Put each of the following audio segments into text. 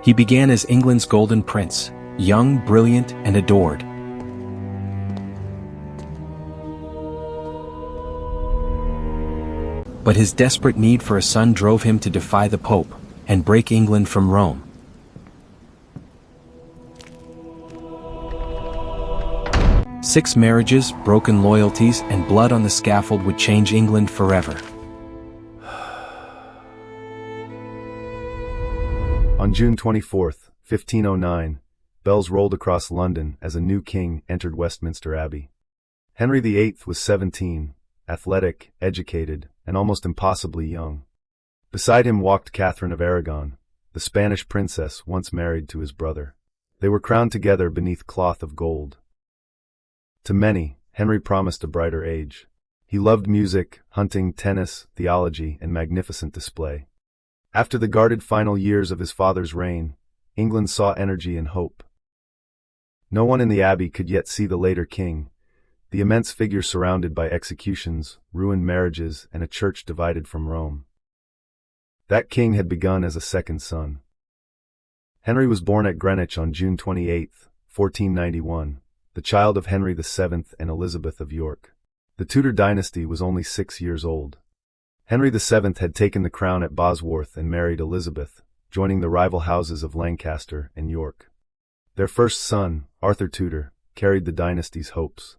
He began as England's golden prince, young, brilliant, and adored. But his desperate need for a son drove him to defy the Pope and break England from Rome. Six marriages, broken loyalties, and blood on the scaffold would change England forever. On June 24, 1509, bells rolled across London as a new king entered Westminster Abbey. Henry VIII was 17, athletic, educated, and almost impossibly young. Beside him walked Catherine of Aragon, the Spanish princess once married to his brother. They were crowned together beneath cloth of gold. To many, Henry promised a brighter age. He loved music, hunting, tennis, theology, and magnificent display. After the guarded final years of his father's reign, England saw energy and hope. No one in the abbey could yet see the later king, the immense figure surrounded by executions, ruined marriages, and a church divided from Rome. That king had begun as a second son. Henry was born at Greenwich on June 28, 1491, the child of Henry VII and Elizabeth of York. The Tudor dynasty was only 6 years old. Henry VII had taken the crown at Bosworth and married Elizabeth, joining the rival houses of Lancaster and York. Their first son, Arthur Tudor, carried the dynasty's hopes.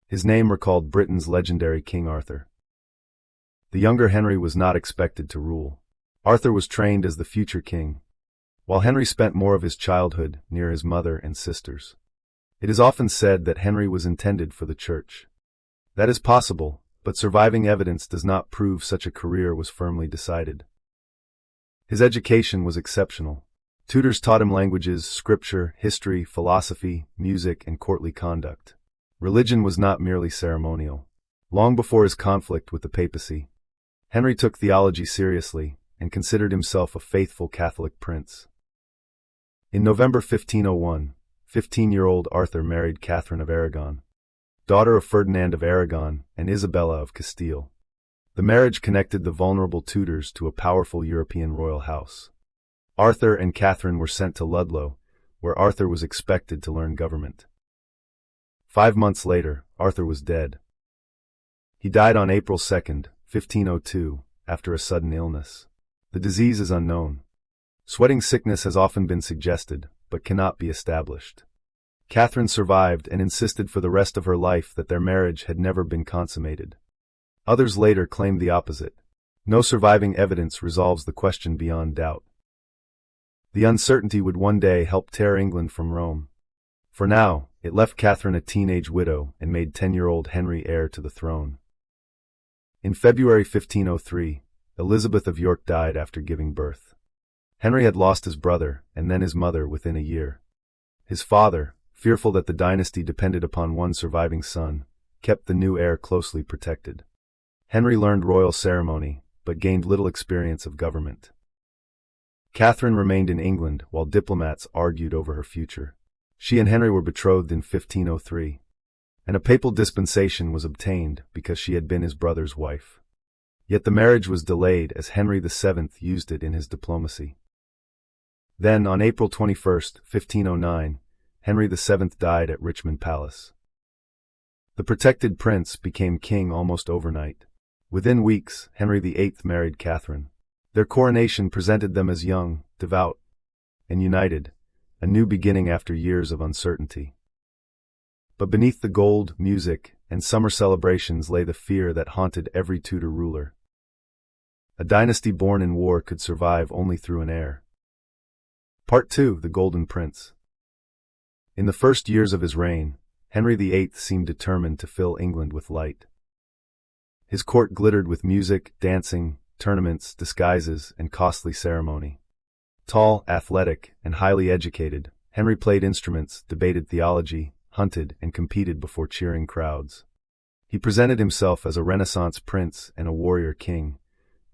His name recalled Britain's legendary King Arthur. The younger Henry was not expected to rule. Arthur was trained as the future king, while Henry spent more of his childhood near his mother and sisters. It is often said that Henry was intended for the church. That is possible, but surviving evidence does not prove such a career was firmly decided. His education was exceptional. Tutors taught him languages, scripture, history, philosophy, music, and courtly conduct. Religion was not merely ceremonial. Long before his conflict with the papacy, Henry took theology seriously and considered himself a faithful Catholic prince. In November 1501, 15-year-old Arthur married Catherine of Aragon, daughter of Ferdinand of Aragon and Isabella of Castile. The marriage connected the vulnerable Tudors to a powerful European royal house. Arthur and Catherine were sent to Ludlow, where Arthur was expected to learn government. 5 months later, Arthur was dead. He died on April 2, 1502, after a sudden illness. The disease is unknown. Sweating sickness has often been suggested, but cannot be established. Catherine survived and insisted for the rest of her life that their marriage had never been consummated. Others later claimed the opposite. No surviving evidence resolves the question beyond doubt. The uncertainty would one day help tear England from Rome. For now, it left Catherine a teenage widow and made 10-year-old Henry heir to the throne. In February 1503, Elizabeth of York died after giving birth. Henry had lost his brother and then his mother within a year. His father, fearful that the dynasty depended upon one surviving son, kept the new heir closely protected. Henry learned royal ceremony, but gained little experience of government. Catherine remained in England while diplomats argued over her future. She and Henry were betrothed in 1503, and a papal dispensation was obtained because she had been his brother's wife. Yet the marriage was delayed as Henry VII used it in his diplomacy. Then, on April 21, 1509, Henry VII died at Richmond Palace. The protected prince became king almost overnight. Within weeks, Henry VIII married Catherine. Their coronation presented them as young, devout, and united, a new beginning after years of uncertainty. But beneath the gold, music, and summer celebrations lay the fear that haunted every Tudor ruler. A dynasty born in war could survive only through an heir. Part 2: The Golden Prince. In the first years of his reign, Henry VIII seemed determined to fill England with light. His court glittered with music, dancing, tournaments, disguises, and costly ceremony. Tall, athletic, and highly educated, Henry played instruments, debated theology, hunted, and competed before cheering crowds. He presented himself as a Renaissance prince and a warrior king,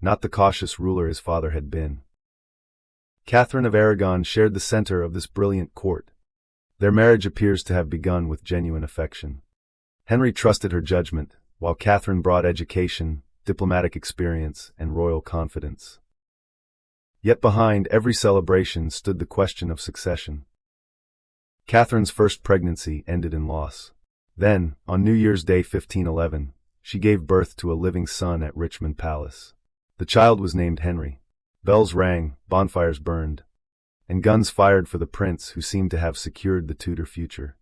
not the cautious ruler his father had been. Catherine of Aragon shared the center of this brilliant court. Their marriage appears to have begun with genuine affection. Henry trusted her judgment, while Catherine brought education, diplomatic experience, and royal confidence. Yet behind every celebration stood the question of succession. Catherine's first pregnancy ended in loss. Then, on New Year's Day 1511, she gave birth to a living son at Richmond Palace. The child was named Henry. Bells rang, bonfires burned, and guns fired for the prince who seemed to have secured the Tudor future.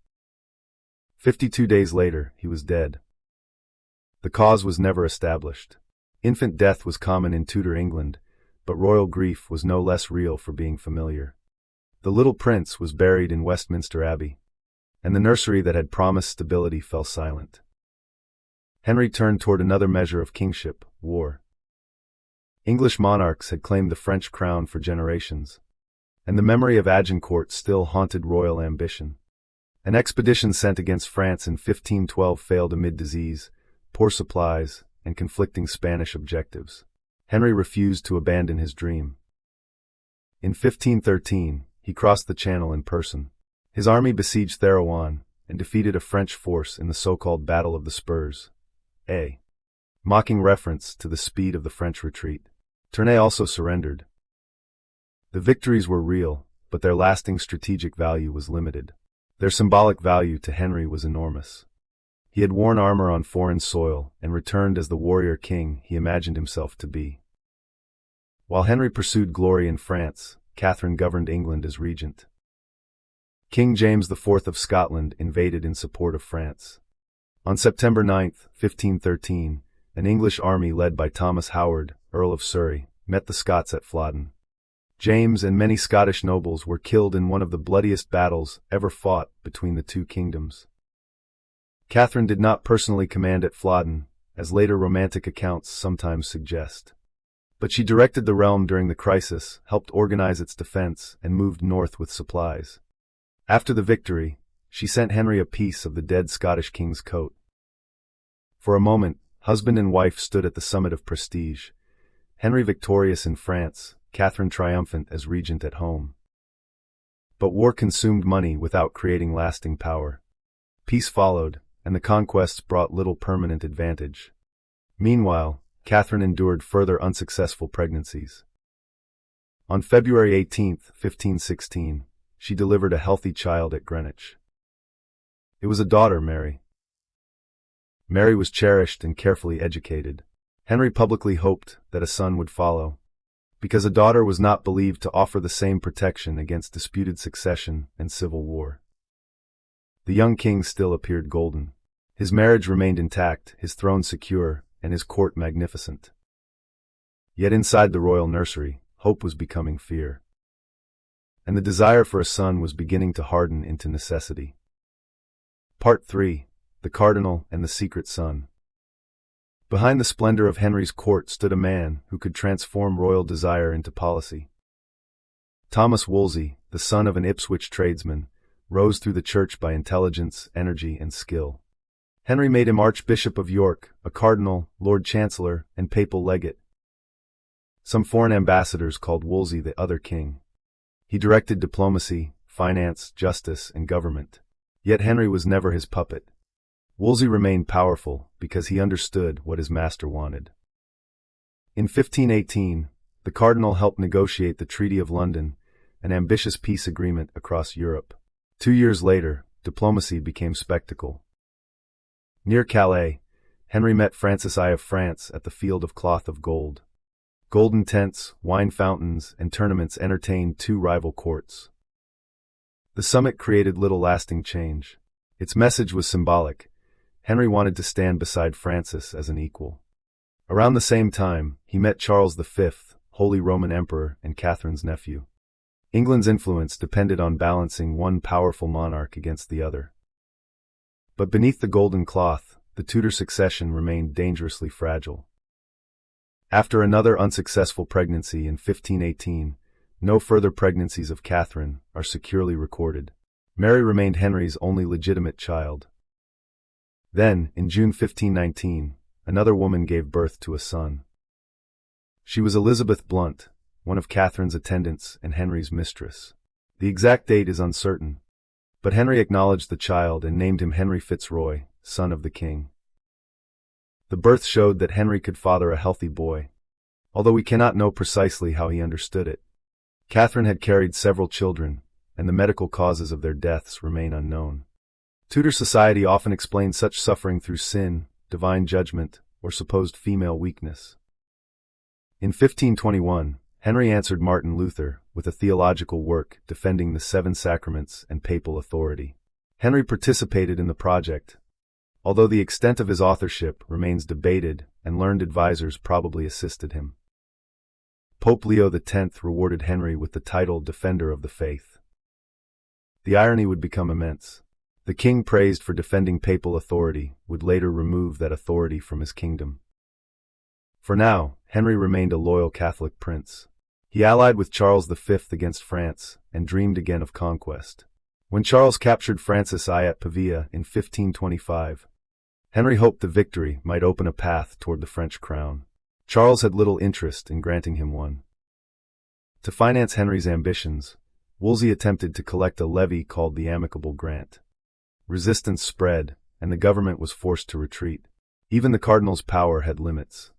52 days later, he was dead. The cause was never established. Infant death was common in Tudor England, but royal grief was no less real for being familiar. The little prince was buried in Westminster Abbey, and the nursery that had promised stability fell silent. Henry turned toward another measure of kingship, war. English monarchs had claimed the French crown for generations, and the memory of Agincourt still haunted royal ambition. An expedition sent against France in 1512 failed amid disease, poor supplies, and conflicting Spanish objectives. Henry refused to abandon his dream. In 1513, he crossed the Channel in person. His army besieged Therouanne and defeated a French force in the so-called Battle of the Spurs, a mocking reference to the speed of the French retreat. Tournai also surrendered. The victories were real, but their lasting strategic value was limited. Their symbolic value to Henry was enormous. He had worn armor on foreign soil and returned as the warrior king he imagined himself to be. While Henry pursued glory in France, Catherine governed England as regent. King James IV of Scotland invaded in support of France. On September 9, 1513, an English army led by Thomas Howard, Earl of Surrey, met the Scots at Flodden. James and many Scottish nobles were killed in one of the bloodiest battles ever fought between the two kingdoms. Catherine did not personally command at Flodden, as later romantic accounts sometimes suggest. But she directed the realm during the crisis, helped organize its defense, and moved north with supplies. After the victory, she sent Henry a piece of the dead Scottish king's coat. For a moment, husband and wife stood at the summit of prestige. Henry victorious in France, Catherine triumphant as regent at home. But war consumed money without creating lasting power. Peace followed, and the conquests brought little permanent advantage. Meanwhile, Catherine endured further unsuccessful pregnancies. On February 18, 1516, she delivered a healthy child at Greenwich. It was a daughter, Mary. Mary was cherished and carefully educated. Henry publicly hoped that a son would follow, because a daughter was not believed to offer the same protection against disputed succession and civil war. The young king still appeared golden. His marriage remained intact, his throne secure, and his court magnificent. Yet inside the royal nursery, hope was becoming fear. And the desire for a son was beginning to harden into necessity. Part 3. The Cardinal and the Secret Son. Behind the splendor of Henry's court stood a man who could transform royal desire into policy. Thomas Wolsey, the son of an Ipswich tradesman, rose through the church by intelligence, energy, and skill. Henry made him Archbishop of York, a cardinal, Lord Chancellor, and papal legate. Some foreign ambassadors called Wolsey the other king. He directed diplomacy, finance, justice, and government. Yet Henry was never his puppet. Wolsey remained powerful because he understood what his master wanted. In 1518, the cardinal helped negotiate the Treaty of London, an ambitious peace agreement across Europe. 2 years later, diplomacy became spectacle. Near Calais, Henry met Francis I of France at the Field of Cloth of Gold. Golden tents, wine fountains, and tournaments entertained two rival courts. The summit created little lasting change. Its message was symbolic. Henry wanted to stand beside Francis as an equal. Around the same time, he met Charles V, Holy Roman Emperor and Catherine's nephew. England's influence depended on balancing one powerful monarch against the other. But beneath the golden cloth, the Tudor succession remained dangerously fragile. After another unsuccessful pregnancy in 1518, no further pregnancies of Catherine are securely recorded. Mary remained Henry's only legitimate child. Then, in June 1519, another woman gave birth to a son. She was Elizabeth Blount, one of Catherine's attendants and Henry's mistress. The exact date is uncertain, but Henry acknowledged the child and named him Henry Fitzroy, son of the king. The birth showed that Henry could father a healthy boy, although we cannot know precisely how he understood it. Catherine had carried several children, and the medical causes of their deaths remain unknown. Tudor society often explained such suffering through sin, divine judgment, or supposed female weakness. In 1521, Henry answered Martin Luther with a theological work defending the seven sacraments and papal authority. Henry participated in the project, although the extent of his authorship remains debated and learned advisors probably assisted him. Pope Leo X rewarded Henry with the title Defender of the Faith. The irony would become immense. The king praised for defending papal authority would later remove that authority from his kingdom. For now, Henry remained a loyal Catholic prince. He allied with Charles V against France and dreamed again of conquest. When Charles captured Francis I at Pavia in 1525, Henry hoped the victory might open a path toward the French crown. Charles had little interest in granting him one. To finance Henry's ambitions, Wolsey attempted to collect a levy called the Amicable Grant. Resistance spread, and the government was forced to retreat. Even the cardinal's power had limits.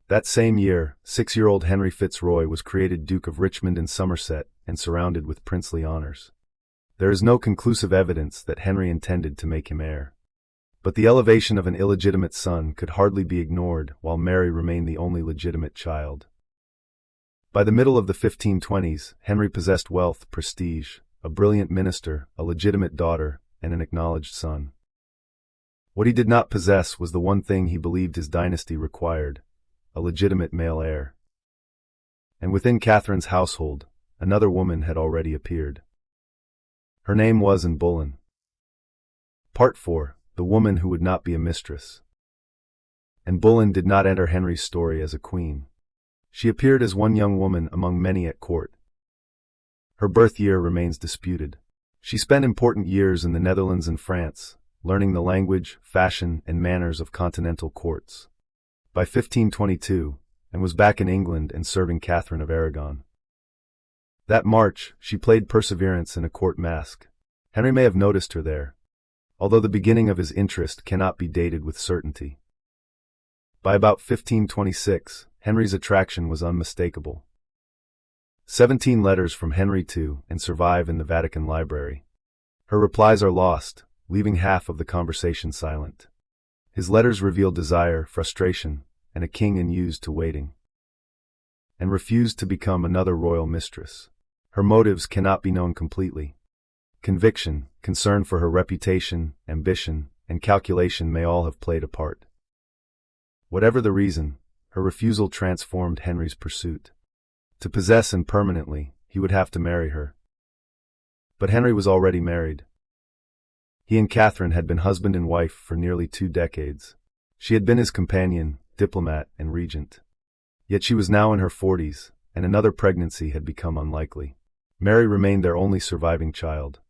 That same year, 6-year-old Henry Fitzroy was created Duke of Richmond and Somerset and surrounded with princely honors. There is no conclusive evidence that Henry intended to make him heir. But the elevation of an illegitimate son could hardly be ignored while Mary remained the only legitimate child. By the middle of the 1520s, Henry possessed wealth, prestige, a brilliant minister, a legitimate daughter, and an acknowledged son. What he did not possess was the one thing he believed his dynasty required: a legitimate male heir. And within Catherine's household, another woman had already appeared. Her name was Anne Boleyn. Part 4. The woman who would not be a mistress. Anne Boleyn did not enter Henry's story as a queen. She appeared as one young woman among many at court. Her birth year remains disputed. She spent important years in the Netherlands and France, learning the language, fashion, and manners of continental courts. By 1522, Anne was back in England and serving Catherine of Aragon. That March, she played Perseverance in a court masque. Henry may have noticed her there, although the beginning of his interest cannot be dated with certainty. By about 1526, Henry's attraction was unmistakable. 17 letters from Henry to Anne survive in the Vatican Library. Her replies are lost, leaving half of the conversation silent. His letters reveal desire, frustration, and a king unused to waiting. Anne refused to become another royal mistress. Her motives cannot be known completely. Conviction, concern for her reputation, ambition, and calculation may all have played a part. Whatever the reason, her refusal transformed Henry's pursuit. To possess Anne permanently, he would have to marry her. But Henry was already married. He and Catherine had been husband and wife for nearly 2 decades. She had been his companion, diplomat, and regent. Yet she was now in her 40s, and another pregnancy had become unlikely. Mary remained their only surviving child.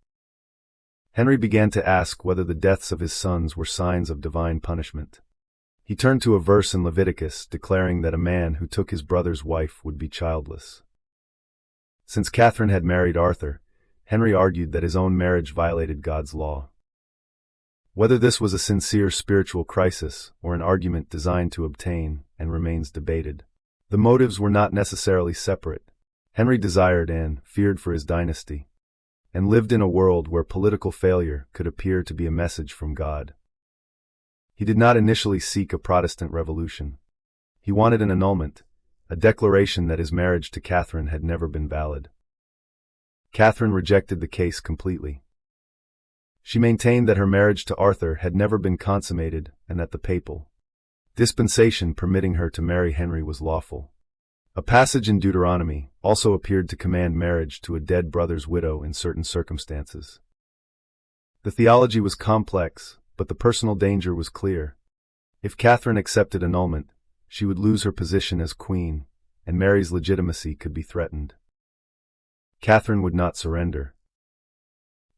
Henry began to ask whether the deaths of his sons were signs of divine punishment. He turned to a verse in Leviticus declaring that a man who took his brother's wife would be childless. Since Catherine had married Arthur, Henry argued that his own marriage violated God's law. Whether this was a sincere spiritual crisis or an argument designed to obtain Anne remains debated. The motives were not necessarily separate. Henry desired Anne, feared for his dynasty, and lived in a world where political failure could appear to be a message from God. He did not initially seek a Protestant revolution. He wanted an annulment, a declaration that his marriage to Catherine had never been valid. Catherine rejected the case completely. She maintained that her marriage to Arthur had never been consummated and that the papal dispensation permitting her to marry Henry was lawful. A passage in Deuteronomy also appeared to command marriage to a dead brother's widow in certain circumstances. The theology was complex, but the personal danger was clear. If Catherine accepted annulment, she would lose her position as queen, and Mary's legitimacy could be threatened. Catherine would not surrender.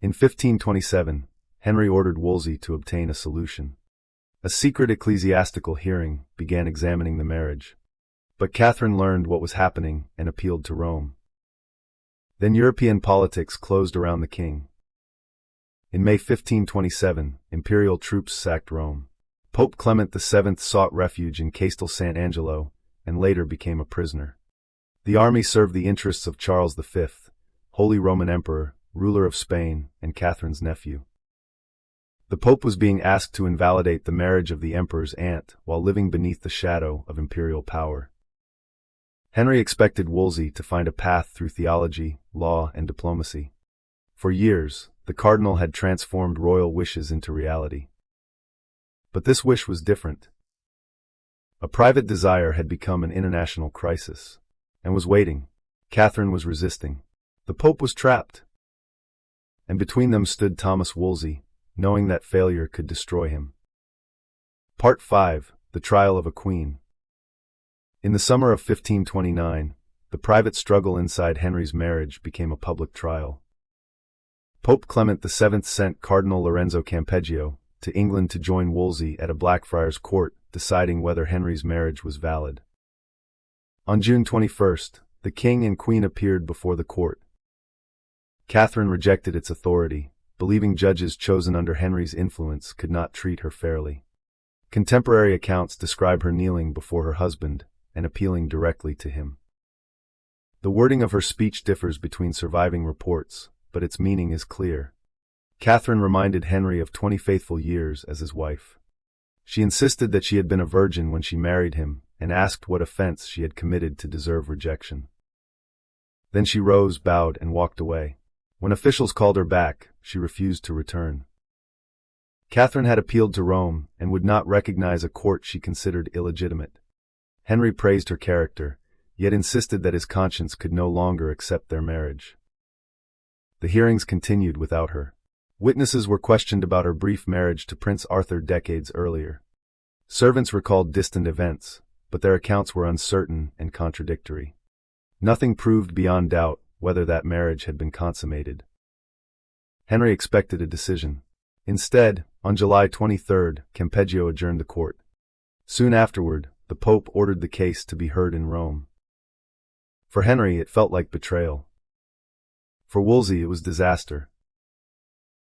In 1527, Henry ordered Wolsey to obtain a solution. A secret ecclesiastical hearing began examining the marriage. But Catherine learned what was happening and appealed to Rome. Then European politics closed around the king. In May 1527, imperial troops sacked Rome. Pope Clement VII sought refuge in Castel Sant'Angelo and later became a prisoner. The army served the interests of Charles V, Holy Roman Emperor, ruler of Spain, and Catherine's nephew. The Pope was being asked to invalidate the marriage of the emperor's aunt while living beneath the shadow of imperial power. Henry expected Wolsey to find a path through theology, law, and diplomacy. For years, the cardinal had transformed royal wishes into reality. But this wish was different. A private desire had become an international crisis, and was waiting. Catherine was resisting. The Pope was trapped. And between them stood Thomas Wolsey, knowing that failure could destroy him. Part 5. The Trial of a Queen. In the summer of 1529, the private struggle inside Henry's marriage became a public trial. Pope Clement VII sent Cardinal Lorenzo Campeggio to England to join Wolsey at a Blackfriars court, deciding whether Henry's marriage was valid. On June 21st, the king and queen appeared before the court. Catherine rejected its authority, believing judges chosen under Henry's influence could not treat her fairly. Contemporary accounts describe her kneeling before her husband and appealing directly to him. The wording of her speech differs between surviving reports, but its meaning is clear. Catherine reminded Henry of 20 faithful years as his wife. She insisted that she had been a virgin when she married him and asked what offense she had committed to deserve rejection. Then she rose, bowed, and walked away. When officials called her back, she refused to return. Catherine had appealed to Rome and would not recognize a court she considered illegitimate. Henry praised her character, yet insisted that his conscience could no longer accept their marriage. The hearings continued without her. Witnesses were questioned about her brief marriage to Prince Arthur decades earlier. Servants recalled distant events, but their accounts were uncertain and contradictory. Nothing proved beyond doubt whether that marriage had been consummated. Henry expected a decision. Instead, on July 23, Campeggio adjourned the court. Soon afterward, the Pope ordered the case to be heard in Rome. For Henry, it felt like betrayal. For Wolsey, it was disaster.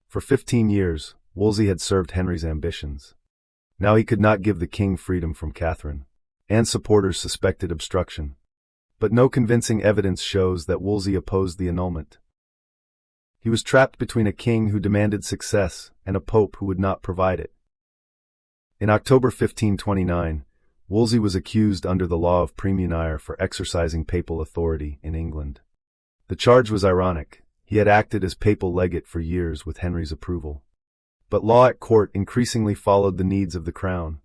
For 15 years, Wolsey had served Henry's ambitions. Now he could not give the king freedom from Catherine. And supporters suspected obstruction. But no convincing evidence shows that Wolsey opposed the annulment. He was trapped between a king who demanded success and a pope who would not provide it. In October 1529, Wolsey was accused under the law of praemunire for exercising papal authority in England. The charge was ironic. He had acted as papal legate for years with Henry's approval. But law at court increasingly followed the needs of the crown.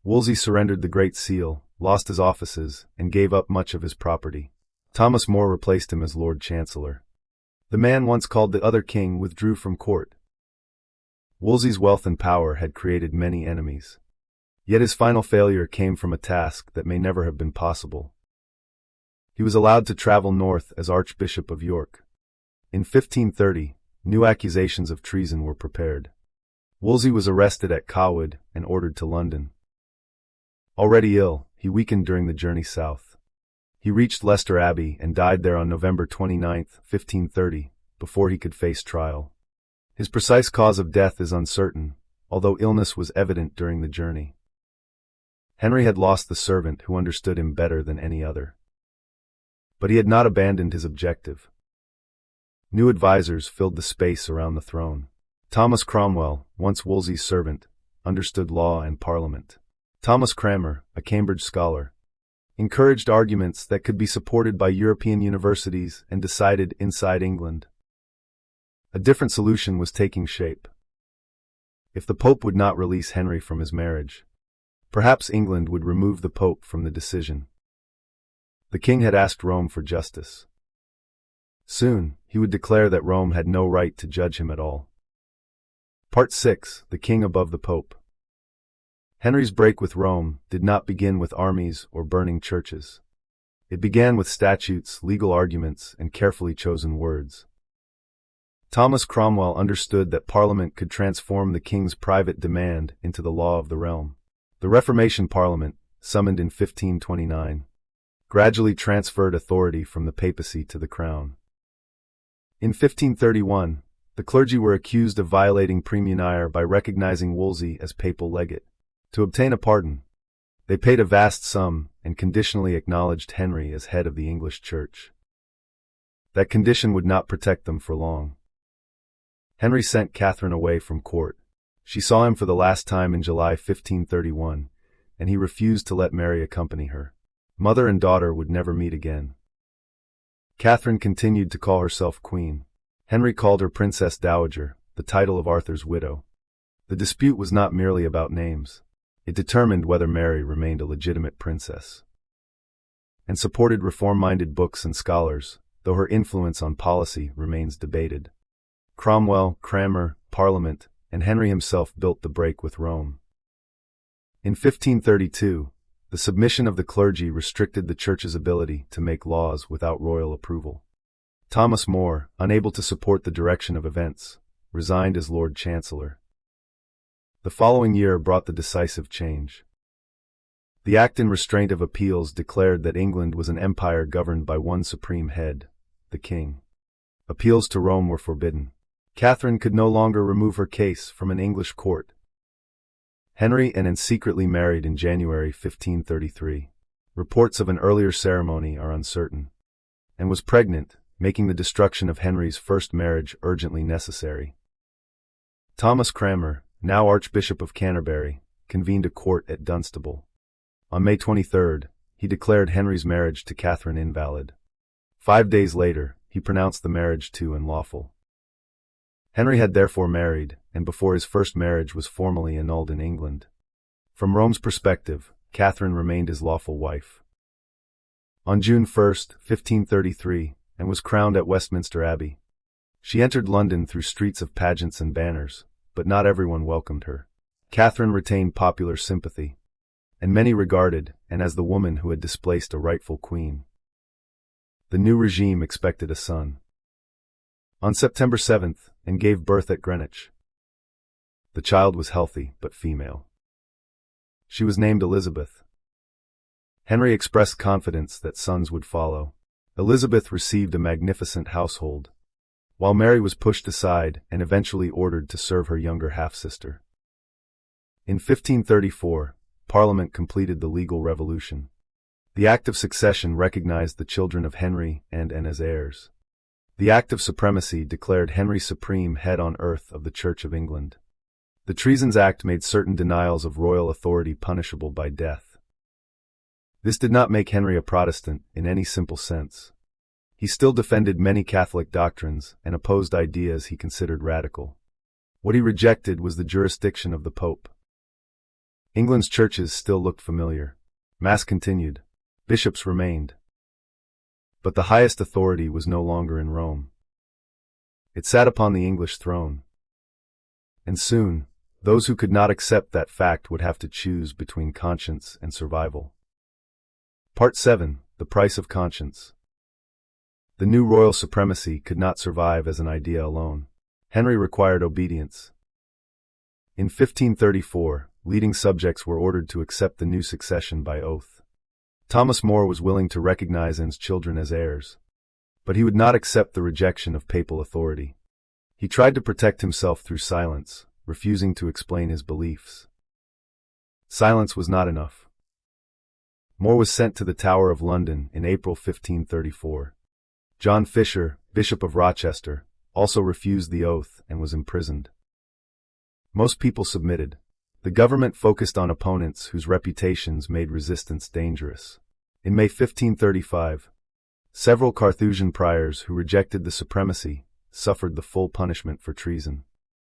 Wolsey surrendered the Great Seal, lost his offices, and gave up much of his property. Thomas More replaced him as Lord Chancellor. The man once called the other king withdrew from court. Wolsey's wealth and power had created many enemies. Yet his final failure came from a task that may never have been possible. He was allowed to travel north as Archbishop of York. In 1530, new accusations of treason were prepared. Wolsey was arrested at Cawood and ordered to London. Already ill, he weakened during the journey south. He reached Leicester Abbey and died there on November 29, 1530, before he could face trial. His precise cause of death is uncertain, although illness was evident during the journey. Henry had lost the servant who understood him better than any other. But he had not abandoned his objective. New advisors filled the space around the throne. Thomas Cromwell, once Wolsey's servant, understood law and parliament. Thomas Cranmer, a Cambridge scholar, encouraged arguments that could be supported by European universities and decided inside England. A different solution was taking shape. If the Pope would not release Henry from his marriage, perhaps England would remove the Pope from the decision. The king had asked Rome for justice. Soon, he would declare that Rome had no right to judge him at all. Part 6. The King Above the Pope. Henry's break with Rome did not begin with armies or burning churches. It began with statutes, legal arguments, and carefully chosen words. Thomas Cromwell understood that Parliament could transform the king's private demand into the law of the realm. The Reformation Parliament, summoned in 1529, gradually transferred authority from the papacy to the crown. In 1531, the clergy were accused of violating praemunire by recognizing Wolsey as papal legate. To obtain a pardon, they paid a vast sum and conditionally acknowledged Henry as head of the English Church. That condition would not protect them for long. Henry sent Catherine away from court. She saw him for the last time in July 1531, and he refused to let Mary accompany her. Mother and daughter would never meet again. Catherine continued to call herself queen. Henry called her Princess Dowager, the title of Arthur's widow. The dispute was not merely about names. It determined whether Mary remained a legitimate princess, and supported reform-minded books and scholars, though her influence on policy remains debated. Cromwell, Cranmer, Parliament, and Henry himself built the break with Rome. In 1532, the submission of the clergy restricted the Church's ability to make laws without royal approval. Thomas More, unable to support the direction of events, resigned as Lord Chancellor. The following year brought the decisive change. The Act in Restraint of Appeals declared that England was an empire governed by one supreme head, the king. Appeals to Rome were forbidden. Catherine could no longer remove her case from an English court. Henry and Anne secretly married in January 1533. Reports of an earlier ceremony are uncertain. Anne was pregnant, making the destruction of Henry's first marriage urgently necessary. Thomas Cranmer, now Archbishop of Canterbury, convened a court at Dunstable. On May 23, he declared Henry's marriage to Catherine invalid. 5 days later, he pronounced the marriage too unlawful. Henry had therefore married, and before his first marriage was formally annulled in England. From Rome's perspective, Catherine remained his lawful wife. On June 1, 1533, Anne was crowned at Westminster Abbey. She entered London through streets of pageants and banners, but not everyone welcomed her. Catherine retained popular sympathy, and many regarded Anne as the woman who had displaced a rightful queen. The new regime expected a son. On September 7th, Anne gave birth at Greenwich. The child was healthy but female. She was named Elizabeth. Henry expressed confidence that sons would follow. Elizabeth received a magnificent household, while Mary was pushed aside and eventually ordered to serve her younger half-sister. In 1534, Parliament completed the legal revolution. The Act of Succession recognized the children of Henry and Anne as heirs. The Act of Supremacy declared Henry supreme head on earth of the Church of England. The Treasons Act made certain denials of royal authority punishable by death. This did not make Henry a Protestant in any simple sense. He still defended many Catholic doctrines and opposed ideas he considered radical. What he rejected was the jurisdiction of the Pope. England's churches still looked familiar. Mass continued. Bishops remained. But the highest authority was no longer in Rome. It sat upon the English throne. And soon, those who could not accept that fact would have to choose between conscience and survival. Part 7. The Price of Conscience. The new royal supremacy could not survive as an idea alone. Henry required obedience. In 1534, leading subjects were ordered to accept the new succession by oath. Thomas More was willing to recognize Anne's children as heirs, but he would not accept the rejection of papal authority. He tried to protect himself through silence, refusing to explain his beliefs. Silence was not enough. More was sent to the Tower of London in April 1534. John Fisher, Bishop of Rochester, also refused the oath and was imprisoned. Most people submitted. The government focused on opponents whose reputations made resistance dangerous. In May 1535, several Carthusian priors who rejected the supremacy suffered the full punishment for treason.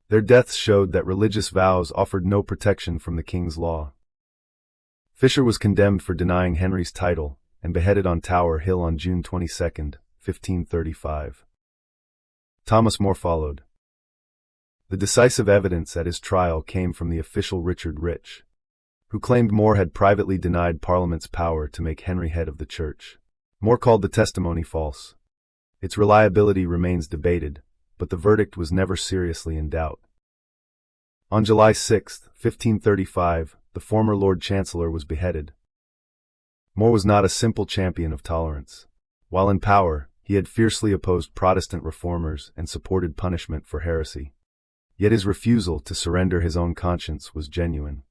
Their deaths showed that religious vows offered no protection from the king's law. Fisher was condemned for denying Henry's title and beheaded on Tower Hill on June 22, 1535. Thomas More followed. The decisive evidence at his trial came from the official Richard Rich, who claimed More had privately denied Parliament's power to make Henry head of the Church. More called the testimony false. Its reliability remains debated, but the verdict was never seriously in doubt. On July 6, 1535, the former Lord Chancellor was beheaded. More was not a simple champion of tolerance. While in power, he had fiercely opposed Protestant reformers and supported punishment for heresy. Yet his refusal to surrender his own conscience was genuine.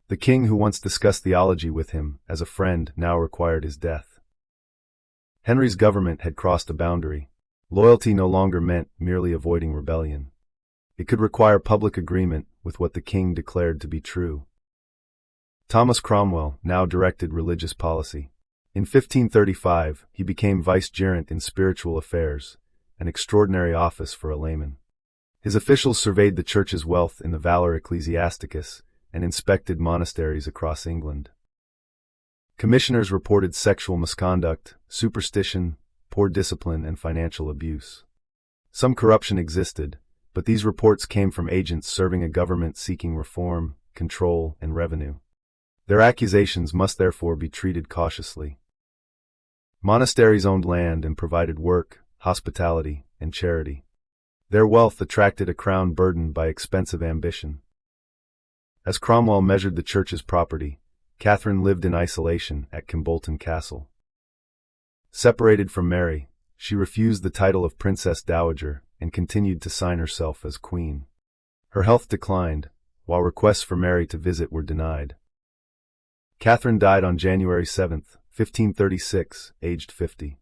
The The king who once discussed theology with him as a friend now required his death. Henry's government had crossed a boundary. Loyalty no longer meant merely avoiding rebellion. It could require public agreement with what the king declared to be true. Thomas Cromwell now directed religious policy. In 1535, he became vicegerent in spiritual affairs, an extraordinary office for a layman. His officials surveyed the church's wealth in the Valor Ecclesiasticus and inspected monasteries across England. Commissioners reported sexual misconduct, superstition, poor discipline, and financial abuse. Some corruption existed, but these reports came from agents serving a government seeking reform, control, and revenue. Their accusations must therefore be treated cautiously. Monasteries owned land and provided work, hospitality, and charity. Their wealth attracted a crown burdened by expensive ambition. As Cromwell measured the church's property, Catherine lived in isolation at Kimbolton Castle. Separated from Mary, she refused the title of Princess Dowager and continued to sign herself as Queen. Her health declined, while requests for Mary to visit were denied. Catherine died on January 7, 1536, aged 50.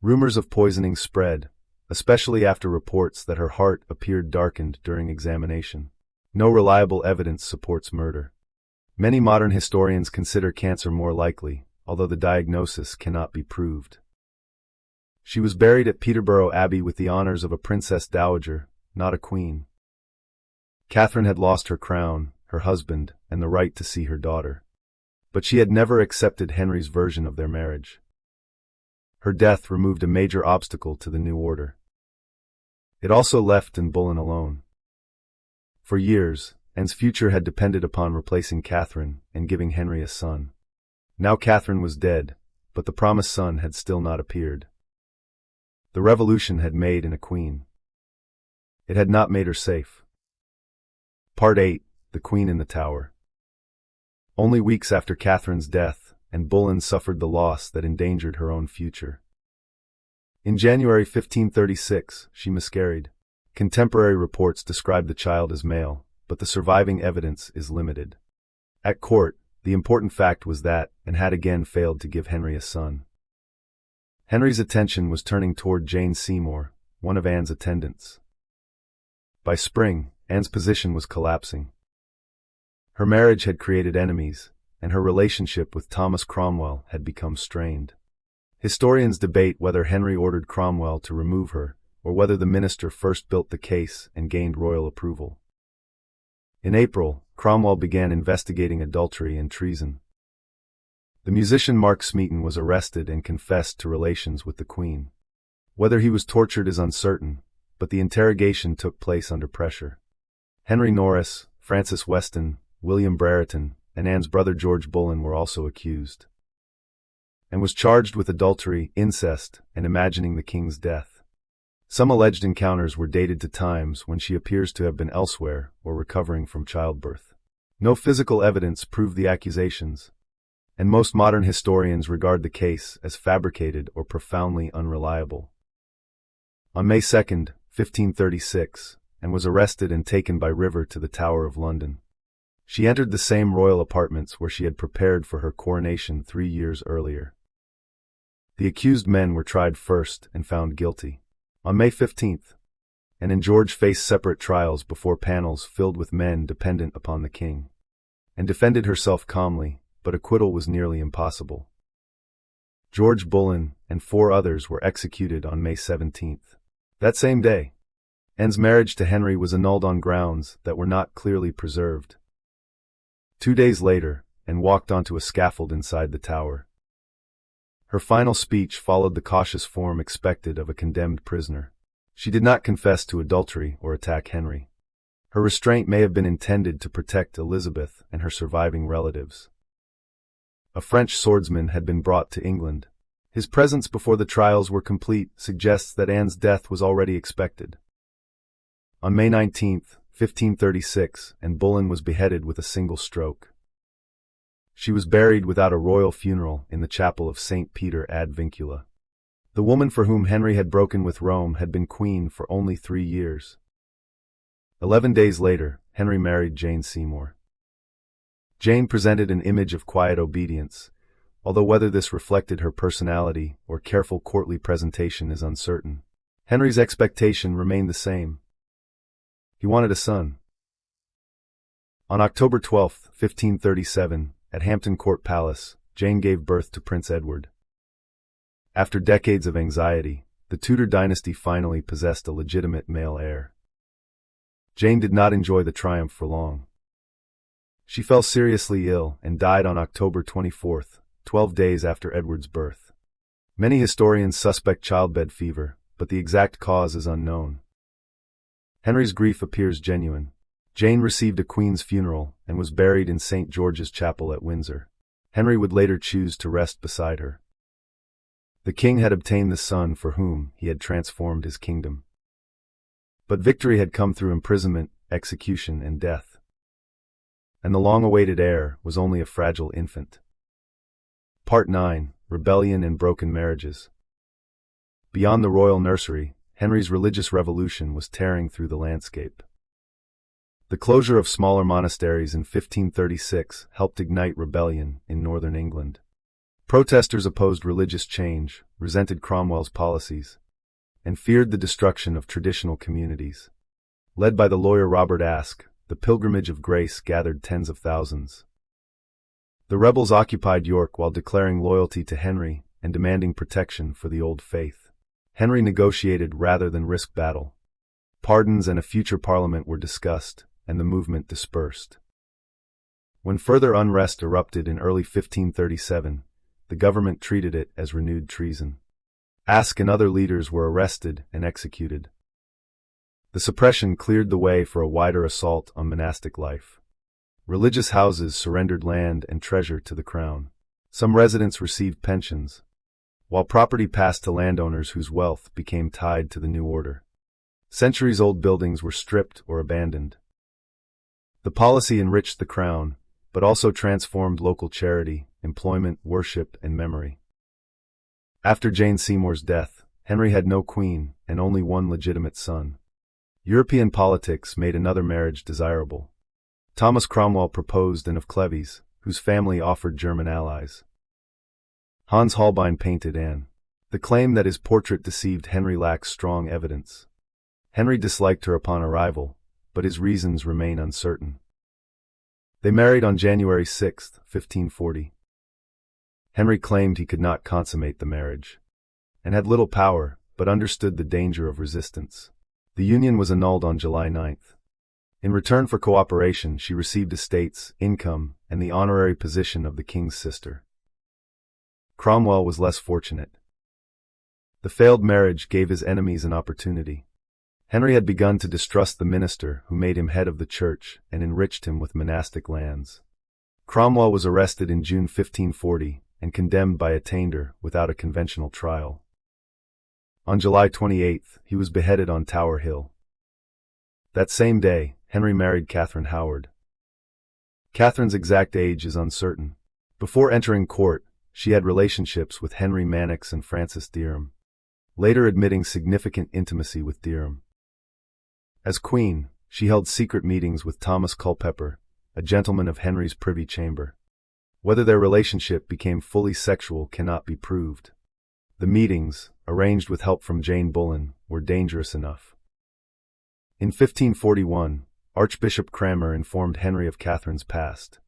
Rumors of poisoning spread, especially after reports that her heart appeared darkened during examination. No reliable evidence supports murder. Many modern historians consider cancer more likely, although the diagnosis cannot be proved. She was buried at Peterborough Abbey with the honors of a princess dowager, not a queen. Catherine had lost her crown, her husband, and the right to see her daughter. But she had never accepted Henry's version of their marriage. Her death removed a major obstacle to the new order. It also left Anne Boleyn alone. For years, Anne's future had depended upon replacing Catherine and giving Henry a son. Now Catherine was dead, but the promised son had still not appeared. The revolution had made Anne a queen. It had not made her safe. Part 8, The Queen in the Tower. Only weeks after Catherine's death, Anne Boleyn suffered the loss that endangered her own future. In January 1536, she miscarried. Contemporary reports describe the child as male, but the surviving evidence is limited. At court, the important fact was that Anne had again failed to give Henry a son. Henry's attention was turning toward Jane Seymour, one of Anne's attendants. By spring, Anne's position was collapsing. Her marriage had created enemies, and her relationship with Thomas Cromwell had become strained. Historians debate whether Henry ordered Cromwell to remove her, or whether the minister first built the case and gained royal approval. In April, Cromwell began investigating adultery and treason. The musician Mark Smeaton was arrested and confessed to relations with the Queen. Whether he was tortured is uncertain, but the interrogation took place under pressure. Henry Norris, Francis Weston, William Brereton, and Anne's brother George Boleyn were also accused, and was charged with adultery, incest, and imagining the king's death. Some alleged encounters were dated to times when she appears to have been elsewhere or recovering from childbirth. No physical evidence proved the accusations, and most modern historians regard the case as fabricated or profoundly unreliable. On May 2, 1536, Anne was arrested and taken by river to the Tower of London. She entered the same royal apartments where she had prepared for her coronation 3 years earlier. The accused men were tried first and found guilty. On May 15th, Anne and George faced separate trials before panels filled with men dependent upon the king. Anne defended herself calmly, but acquittal was nearly impossible. George Boleyn and 4 others were executed on May 17th. That same day, Anne's marriage to Henry was annulled on grounds that were not clearly preserved. 2 days later, Anne walked onto a scaffold inside the tower. Her final speech followed the cautious form expected of a condemned prisoner. She did not confess to adultery or attack Henry. Her restraint may have been intended to protect Elizabeth and her surviving relatives. A French swordsman had been brought to England. His presence before the trials were complete suggests that Anne's death was already expected. On May 19, 1536, Anne Boleyn was beheaded with a single stroke. She was buried without a royal funeral in the chapel of St. Peter ad Vincula. The woman for whom Henry had broken with Rome had been queen for only 3 years. 11 days later, Henry married Jane Seymour. Jane presented an image of quiet obedience, although whether this reflected her personality or careful courtly presentation is uncertain. Henry's expectation remained the same. He wanted a son. On October 12, 1537, at Hampton Court Palace, Jane gave birth to Prince Edward. After decades of anxiety, the Tudor dynasty finally possessed a legitimate male heir. Jane did not enjoy the triumph for long. She fell seriously ill and died on October 24, 12 days after Edward's birth. Many historians suspect childbed fever, but the exact cause is unknown. Henry's grief appears genuine. Jane received a queen's funeral and was buried in St. George's Chapel at Windsor. Henry would later choose to rest beside her. The king had obtained the son for whom he had transformed his kingdom. But victory had come through imprisonment, execution, and death. And the long-awaited heir was only a fragile infant. Part 9: Rebellion and Broken Marriages. Beyond the royal nursery, Henry's religious revolution was tearing through the landscape. The closure of smaller monasteries in 1536 helped ignite rebellion in northern England. Protesters opposed religious change, resented Cromwell's policies, and feared the destruction of traditional communities. Led by the lawyer Robert Aske, the Pilgrimage of Grace gathered tens of thousands. The rebels occupied York while declaring loyalty to Henry and demanding protection for the old faith. Henry negotiated rather than risk battle. Pardons and a future parliament were discussed, and the movement dispersed. When further unrest erupted in early 1537, the government treated it as renewed treason. Aske and other leaders were arrested and executed. The suppression cleared the way for a wider assault on monastic life. Religious houses surrendered land and treasure to the crown. Some residents received pensions, while property passed to landowners whose wealth became tied to the new order. Centuries-old buildings were stripped or abandoned. The policy enriched the crown, but also transformed local charity, employment, worship, and memory. After Jane Seymour's death, Henry had no queen and only one legitimate son. European politics made another marriage desirable. Thomas Cromwell proposed Anne of Cleves, whose family offered German allies. Hans Holbein painted Anne. The claim that his portrait deceived Henry lacks strong evidence. Henry disliked her upon arrival, but his reasons remain uncertain. They married on January 6, 1540. Henry claimed he could not consummate the marriage, and had little power, but understood the danger of resistance. The union was annulled on July 9. In return for cooperation, she received estates, income, and the honorary position of the king's sister. Cromwell was less fortunate. The failed marriage gave his enemies an opportunity. Henry had begun to distrust the minister who made him head of the church and enriched him with monastic lands. Cromwell was arrested in June 1540 and condemned by attainder without a conventional trial. On July 28, he was beheaded on Tower Hill. That same day, Henry married Catherine Howard. Catherine's exact age is uncertain. Before entering court, she had relationships with Henry Manox and Francis Derham, later admitting significant intimacy with Derham. As queen, she held secret meetings with Thomas Culpeper, a gentleman of Henry's privy chamber. Whether their relationship became fully sexual cannot be proved. The meetings, arranged with help from Jane Boleyn, were dangerous enough. In 1541, Archbishop Cranmer informed Henry of Catherine's past.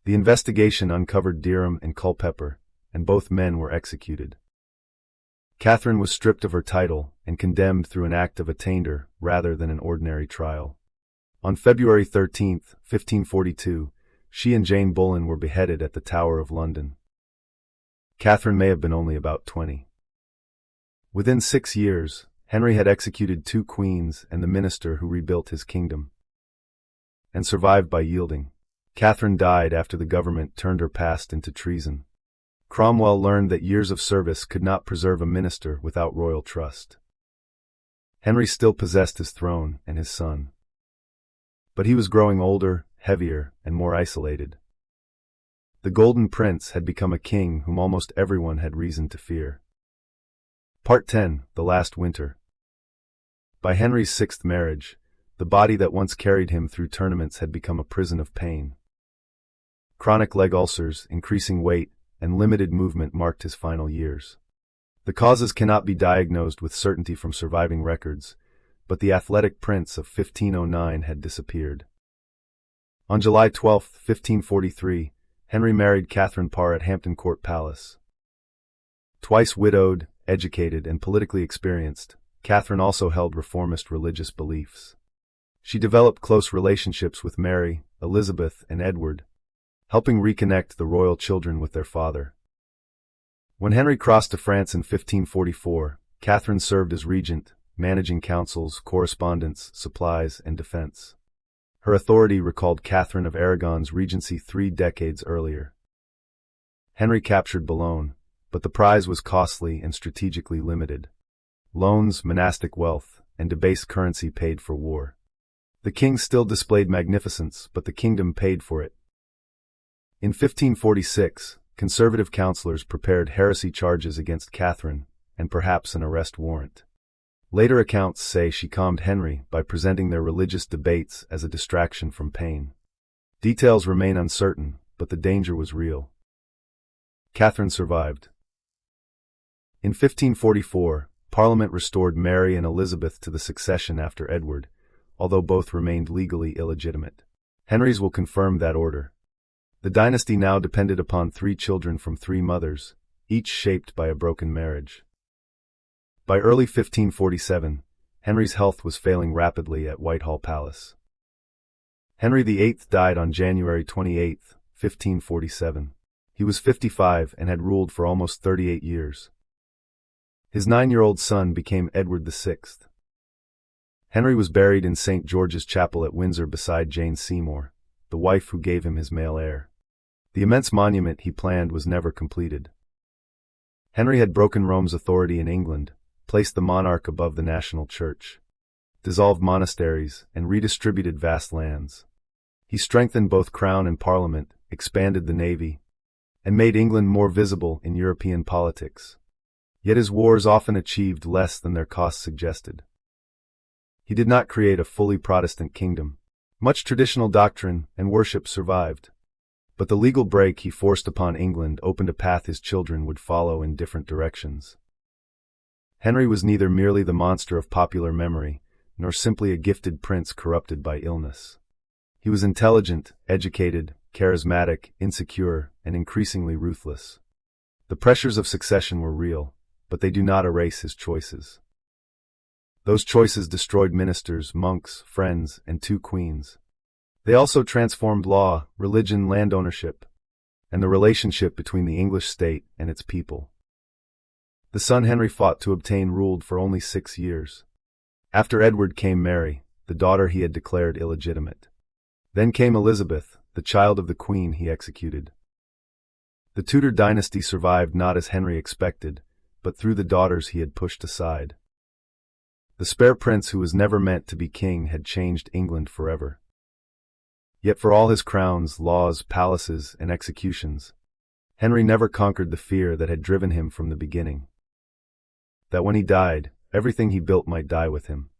The investigation uncovered Derham and Culpeper, and both men were executed. Catherine was stripped of her title and condemned through an act of attainder rather than an ordinary trial. On February 13, 1542, she and Jane Boleyn were beheaded at the Tower of London. Catherine may have been only about 20. Within 6 years, Henry had executed 2 queens and the minister who rebuilt his kingdom, and survived by yielding. Catherine died after the government turned her past into treason. Cromwell learned that years of service could not preserve a minister without royal trust. Henry still possessed his throne and his son, but he was growing older, heavier, and more isolated. The Golden Prince had become a king whom almost everyone had reason to fear. Part 10: The Last Winter. By Henry's 6th marriage, the body that once carried him through tournaments had become a prison of pain. Chronic leg ulcers, increasing weight, and limited movement marked his final years. The causes cannot be diagnosed with certainty from surviving records, but the athletic prince of 1509 had disappeared. On July 12, 1543, Henry married Catherine Parr at Hampton Court Palace. Twice widowed, educated, and politically experienced, Catherine also held reformist religious beliefs. She developed close relationships with Mary, Elizabeth, and Edward, helping reconnect the royal children with their father. When Henry crossed to France in 1544, Catherine served as regent, managing councils, correspondence, supplies, and defense. Her authority recalled Catherine of Aragon's regency 3 decades earlier. Henry captured Boulogne, but the prize was costly and strategically limited. Loans, monastic wealth, and debased currency paid for war. The king still displayed magnificence, but the kingdom paid for it. In 1546, conservative counselors prepared heresy charges against Catherine, and perhaps an arrest warrant. Later accounts say she calmed Henry by presenting their religious debates as a distraction from pain. Details remain uncertain, but the danger was real. Catherine survived. In 1544, Parliament restored Mary and Elizabeth to the succession after Edward, although both remained legally illegitimate. Henry's will confirm that order. The dynasty now depended upon 3 children from 3 mothers, each shaped by a broken marriage. By early 1547, Henry's health was failing rapidly at Whitehall Palace. Henry VIII died on January 28, 1547. He was 55 and had ruled for almost 38 years. His 9-year-old son became Edward VI. Henry was buried in St. George's Chapel at Windsor beside Jane Seymour, the wife who gave him his male heir. The immense monument he planned was never completed. Henry had broken Rome's authority in England, placed the monarch above the national church, dissolved monasteries, and redistributed vast lands. He strengthened both crown and parliament, expanded the navy, and made England more visible in European politics. Yet his wars often achieved less than their costs suggested. He did not create a fully Protestant kingdom. Much traditional doctrine and worship survived. But the legal break he forced upon England opened a path his children would follow in different directions. Henry was neither merely the monster of popular memory, nor simply a gifted prince corrupted by illness. He was intelligent, educated, charismatic, insecure, and increasingly ruthless. The pressures of succession were real, but they do not erase his choices. Those choices destroyed ministers, monks, friends, and 2 queens. They also transformed law, religion, land ownership, and the relationship between the English state and its people. The son Henry fought to obtain ruled for only 6 years. After Edward came Mary, the daughter he had declared illegitimate. Then came Elizabeth, the child of the queen he executed. The Tudor dynasty survived not as Henry expected, but through the daughters he had pushed aside. The spare prince who was never meant to be king had changed England forever. Yet for all his crowns, laws, palaces, and executions, Henry never conquered the fear that had driven him from the beginning. That when he died, everything he built might die with him.